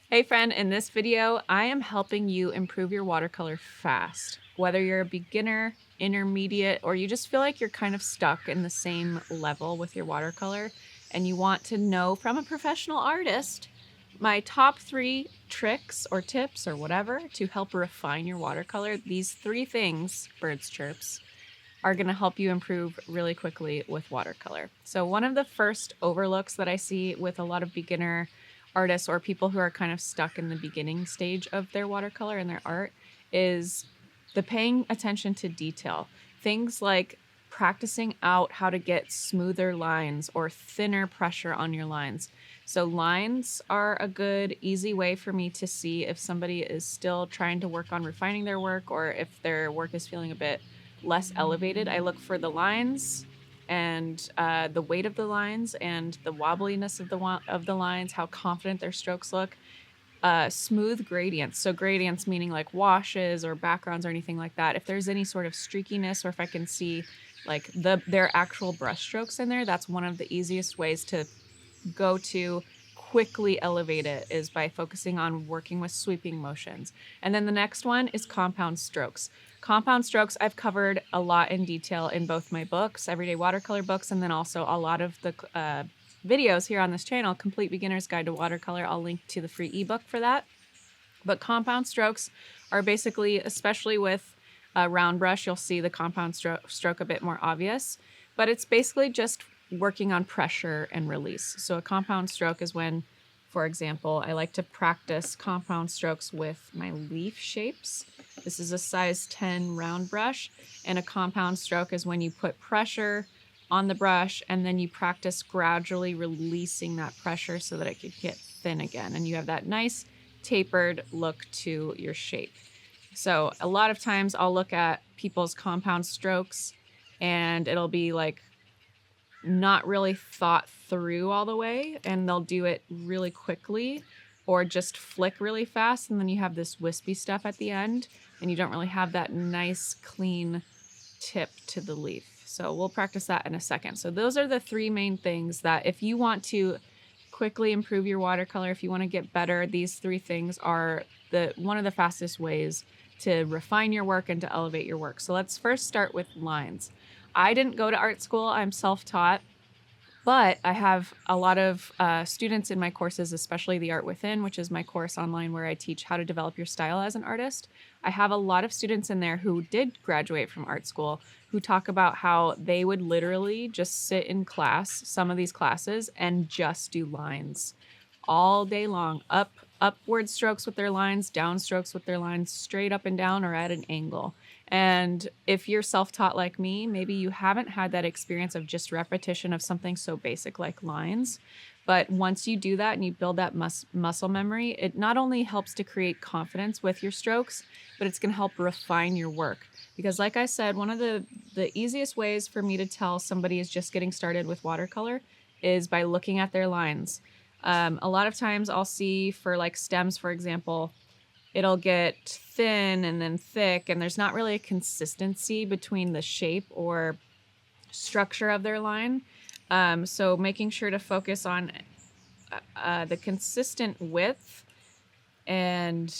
Hey friend, in this video, I am helping you improve your watercolor fast. Whether you're a beginner, intermediate, or you just feel like you're kind of stuck in the same level with your watercolor and you want to know from a professional artist my top 3 tricks or tips or whatever to help refine your watercolor. These 3 things, birds chirps, are going to help you improve really quickly with watercolor. So one of the first overlooks that I see with a lot of beginner artists or people who are kind of stuck in the beginning stage of their watercolor and their art is the paying attention to detail. Things like practicing out how to get smoother lines or thinner pressure on your lines. So lines are a good, easy way for me to see if somebody is still trying to work on refining their work or if their work is feeling a bit less elevated. I look for the lines and the weight of the lines and the wobbliness of the lines, how confident their strokes look. Smooth gradients. So gradients meaning like washes or backgrounds or anything like that. If there's any sort of streakiness or if I can see like their actual brush strokes in there, that's one of the easiest ways to go to quickly elevate it is by focusing on working with sweeping motions. And then the next one is compound strokes. Compound strokes I've covered a lot in detail in both my books, Everyday Watercolor books, and then also a lot of the videos here on this channel, Complete Beginner's Guide to Watercolor. I'll link to the free ebook for that. But compound strokes are basically, especially with a round brush, you'll see the compound stroke a bit more obvious, but it's basically just working on pressure and release. So a compound stroke is when, for example, I like to practice compound strokes with my leaf shapes. This is a size 10 round brush, and a compound stroke is when you put pressure on the brush and then you practice gradually releasing that pressure so that it can get thin again, and you have that nice tapered look to your shape. So a lot of times I'll look at people's compound strokes and it'll be like not really thought through all the way, and they'll do it really quickly or just flick really fast, and then you have this wispy stuff at the end and you don't really have that nice clean tip to the leaf. So we'll practice that in a second. So those are the 3 main things that if you want to quickly improve your watercolor, if you want to get better, these 3 things are one of the fastest ways to refine your work and to elevate your work. So let's first start with lines. I didn't go to art school. I'm self-taught, but I have a lot of students in my courses, especially the Art Within, which is my course online where I teach how to develop your style as an artist. I have a lot of students in there who did graduate from art school who talk about how they would literally just sit in class, some of these classes, and just do lines all day long, upward strokes with their lines, down strokes with their lines, straight up and down or at an angle. And if you're self-taught like me, maybe you haven't had that experience of just repetition of something so basic like lines. But once you do that and you build that muscle memory, it not only helps to create confidence with your strokes, but it's going to help refine your work. Because like I said, one of the easiest ways for me to tell somebody is just getting started with watercolor is by looking at their lines. A lot of times I'll see for like stems, for example, it'll get thin and then thick, and there's not really a consistency between the shape or structure of their line. So making sure to focus on the consistent width and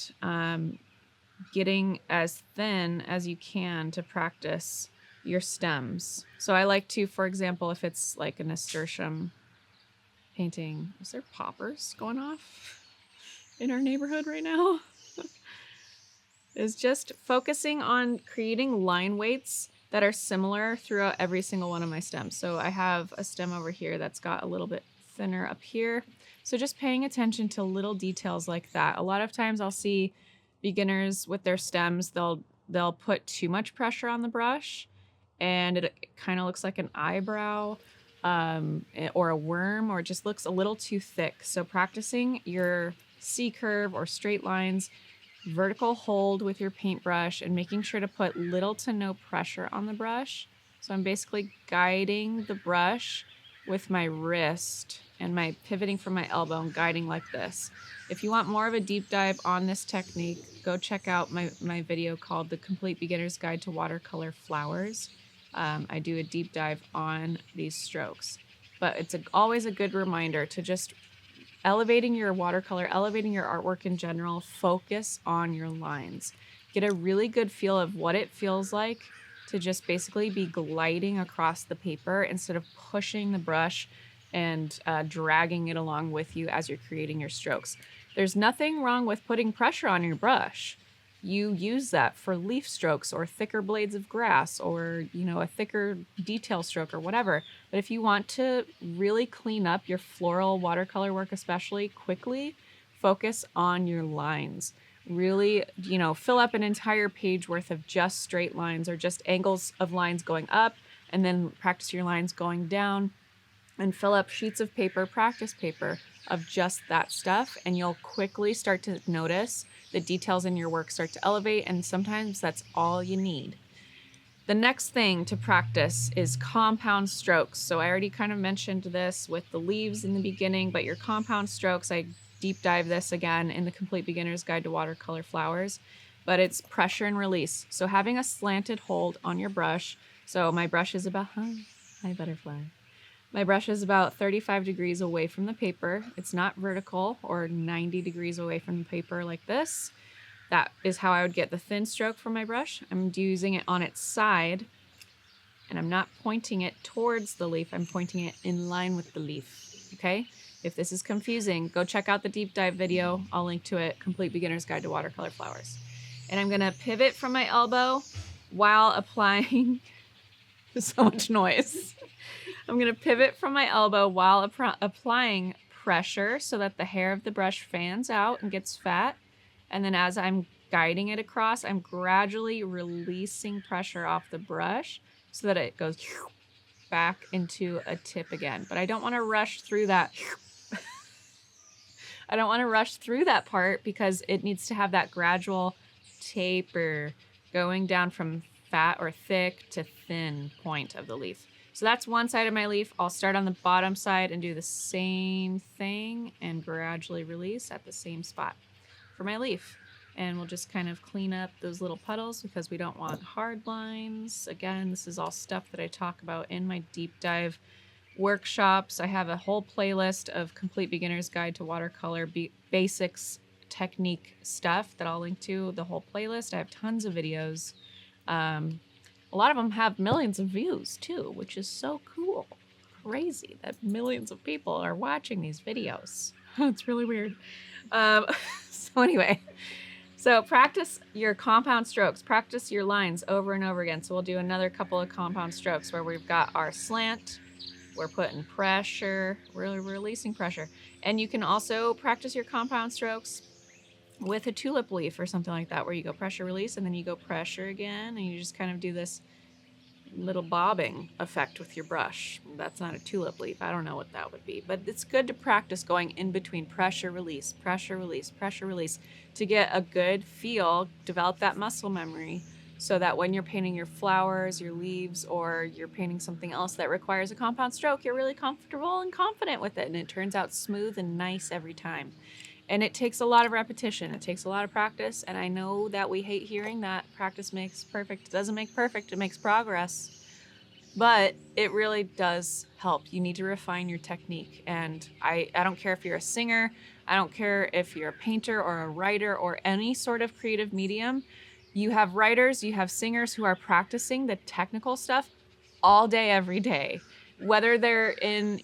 getting as thin as you can to practice your stems. So I like to, for example, if it's like a nasturtium painting, is there poppers going off in our neighborhood right now? Is just focusing on creating line weights that are similar throughout every single one of my stems. So I have a stem over here that's got a little bit thinner up here. So just paying attention to little details like that. A lot of times I'll see beginners with their stems, they'll put too much pressure on the brush and it kind of looks like an eyebrow or a worm, or it just looks a little too thick. So practicing your C curve or straight lines, vertical hold with your paintbrush, and making sure to put little to no pressure on the brush. So I'm basically guiding the brush with my wrist and my pivoting from my elbow and guiding like this. If you want more of a deep dive on this technique, go check out my video called The Complete Beginner's Guide to Watercolor Flowers. I do a deep dive on these strokes, but it's always a good reminder to just elevating your watercolor, elevating your artwork in general, focus on your lines. Get a really good feel of what it feels like to just basically be gliding across the paper instead of pushing the brush and dragging it along with you as you're creating your strokes. There's nothing wrong with putting pressure on your brush. You use that for leaf strokes or thicker blades of grass or, a thicker detail stroke or whatever. But if you want to really clean up your floral watercolor work, especially quickly, focus on your lines. Really, fill up an entire page worth of just straight lines or just angles of lines going up, and then practice your lines going down, and fill up sheets of paper, practice paper of just that stuff. And you'll quickly start to notice the details in your work start to elevate. And sometimes that's all you need. The next thing to practice is compound strokes. So I already kind of mentioned this with the leaves in the beginning, but your compound strokes, I deep dive this again in the Complete Beginner's Guide to Watercolor Flowers, but it's pressure and release. So having a slanted hold on your brush. So my brush is about, hi butterfly. My brush is about 35 degrees away from the paper. It's not vertical or 90 degrees away from the paper like this. That is how I would get the thin stroke from my brush. I'm using it on its side, and I'm not pointing it towards the leaf. I'm pointing it in line with the leaf, okay? If this is confusing, go check out the deep dive video. I'll link to it, Complete Beginner's Guide to Watercolor Flowers. And I'm gonna pivot from my elbow while applying, so much noise. I'm gonna pivot from my elbow while applying pressure so that the hair of the brush fans out and gets fat. And then as I'm guiding it across, I'm gradually releasing pressure off the brush so that it goes back into a tip again. But I don't want to rush through that. I don't want to rush through that part because it needs to have that gradual taper going down from fat or thick to thin point of the leaf. So that's one side of my leaf. I'll start on the bottom side and do the same thing and gradually release at the same spot for my leaf. And we'll just kind of clean up those little puddles because we don't want hard lines. Again, this is all stuff that I talk about in my deep dive workshops. I have a whole playlist of Complete Beginner's Guide to Watercolor Basics technique stuff that I'll link to, the whole playlist. I have tons of videos. A lot of them have millions of views too, which is so cool. Crazy that millions of people are watching these videos. It's really weird. So anyway, so practice your compound strokes, practice your lines over and over again. So we'll do another couple of compound strokes where we've got our slant, we're putting pressure, we're releasing pressure. And you can also practice your compound strokes with a tulip leaf or something like that, where you go pressure, release, and then you go pressure again, and you just kind of do this little bobbing effect with your brush. That's not a tulip leaf. I don't know what that would be, but it's good to practice going in between pressure, release, pressure, release, pressure, release to get a good feel, develop that muscle memory so that when you're painting your flowers, your leaves, or you're painting something else that requires a compound stroke, you're really comfortable and confident with it, and it turns out smooth and nice every time. And it takes a lot of repetition. It takes a lot of practice. And I know that we hate hearing that practice makes perfect. It doesn't make perfect. It makes progress. But it really does help. You need to refine your technique. And I don't care if you're a singer. I don't care if you're a painter or a writer or any sort of creative medium. You have writers, you have singers who are practicing the technical stuff all day, every day. Whether they're in,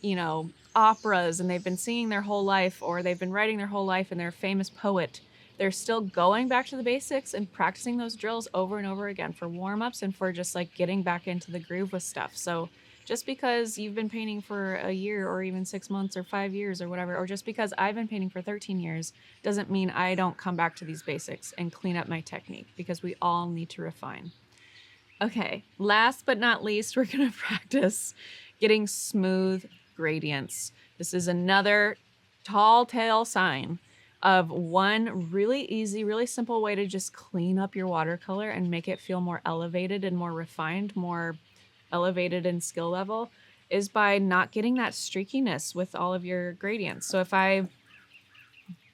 operas and they've been singing their whole life, or they've been writing their whole life and they're a famous poet, they're still going back to the basics and practicing those drills over and over again for warm-ups and for just like getting back into the groove with stuff. So just because you've been painting for a year or even 6 months or 5 years or whatever, or just because I've been painting for 13 years doesn't mean I don't come back to these basics and clean up my technique, because we all need to refine. Okay, last but not least, we're gonna practice getting smooth gradients. This is another tall tale sign of one really easy, really simple way to just clean up your watercolor and make it feel more elevated and more refined, more elevated in skill level, is by not getting that streakiness with all of your gradients. So if I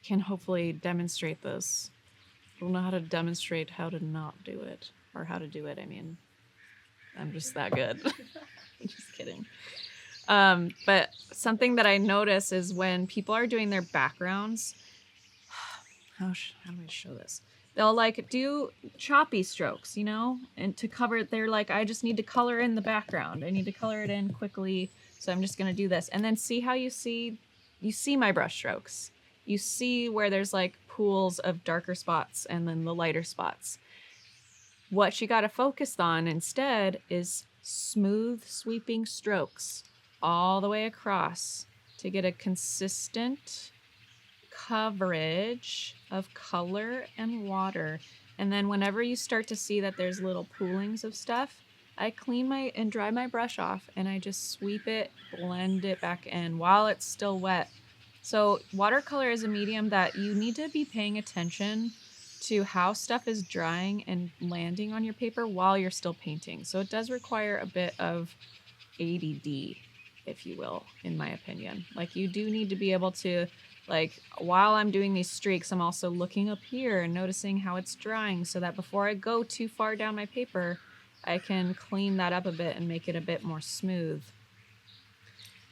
can hopefully demonstrate this, I don't know how to demonstrate how to not do it, or how to do it. I mean, I'm just that good. I'm just kidding. But something that I notice is when people are doing their backgrounds, how do I show this? They'll like do choppy strokes, you know, and to cover it, they're like, I just need to color in the background. I need to color it in quickly. So I'm just going to do this. And then see how you see my brush strokes. You see where there's like pools of darker spots and then the lighter spots. What you got to focus on instead is smooth sweeping strokes all the way across to get a consistent coverage of color and water. And then whenever you start to see that there's little poolings of stuff, I clean and dry my brush off and I just sweep it, blend it back in while it's still wet. So watercolor is a medium that you need to be paying attention to how stuff is drying and landing on your paper while you're still painting. So it does require a bit of ADD, if you will, in my opinion. Like you do need to be able to, like, while I'm doing these streaks, I'm also looking up here and noticing how it's drying so that before I go too far down my paper, I can clean that up a bit and make it a bit more smooth.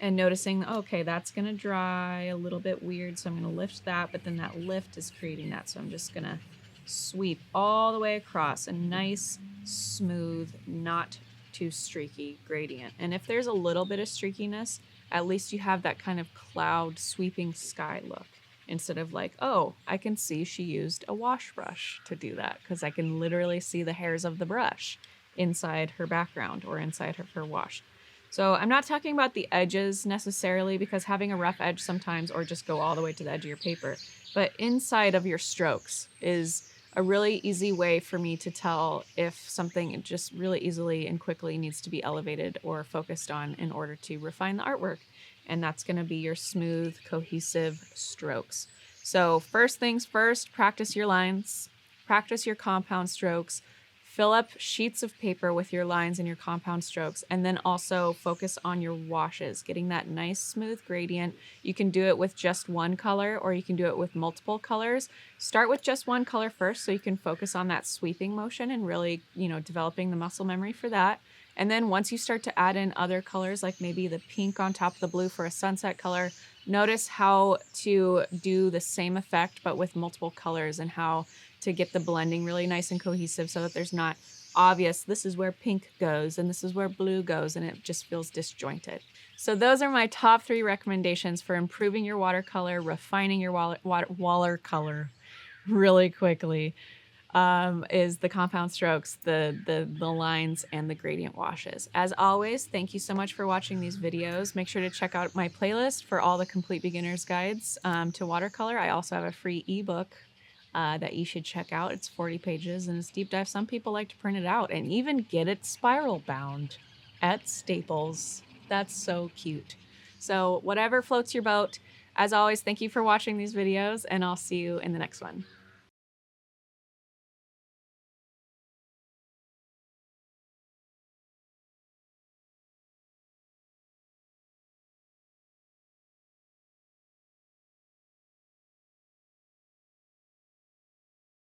And noticing, okay, that's going to dry a little bit weird, so I'm going to lift that, but then that lift is creating that, so I'm just going to sweep all the way across a nice, smooth, not too streaky gradient. And if there's a little bit of streakiness, at least you have that kind of cloud sweeping sky look instead of like, oh, I can see she used a wash brush to do that because I can literally see the hairs of the brush inside her background or inside of her wash. So I'm not talking about the edges necessarily because having a rough edge sometimes, or just go all the way to the edge of your paper, but inside of your strokes is a really easy way for me to tell if something just really easily and quickly needs to be elevated or focused on in order to refine the artwork. And that's going to be your smooth, cohesive strokes. So first things first, practice your lines, practice your compound strokes, fill up sheets of paper with your lines and your compound strokes, and then also focus on your washes, getting that nice smooth gradient. You can do it with just one color or you can do it with multiple colors. Start with just one color first so you can focus on that sweeping motion and really, developing the muscle memory for that. And then once you start to add in other colors, like maybe the pink on top of the blue for a sunset color, notice how to do the same effect but with multiple colors and how to get the blending really nice and cohesive so that there's not obvious, this is where pink goes and this is where blue goes, and it just feels disjointed. So those are my top 3 recommendations for improving your watercolor, refining your watercolor really quickly. Is the compound strokes, the lines, and the gradient washes. As always, thank you so much for watching these videos. Make sure to check out my playlist for all the complete beginner's guides to watercolor. I also have a free ebook that you should check out. It's 40 pages and it's deep dive. Some people like to print it out and even get it spiral bound at Staples. That's so cute. So whatever floats your boat. As always, thank you for watching these videos, and I'll see you in the next one.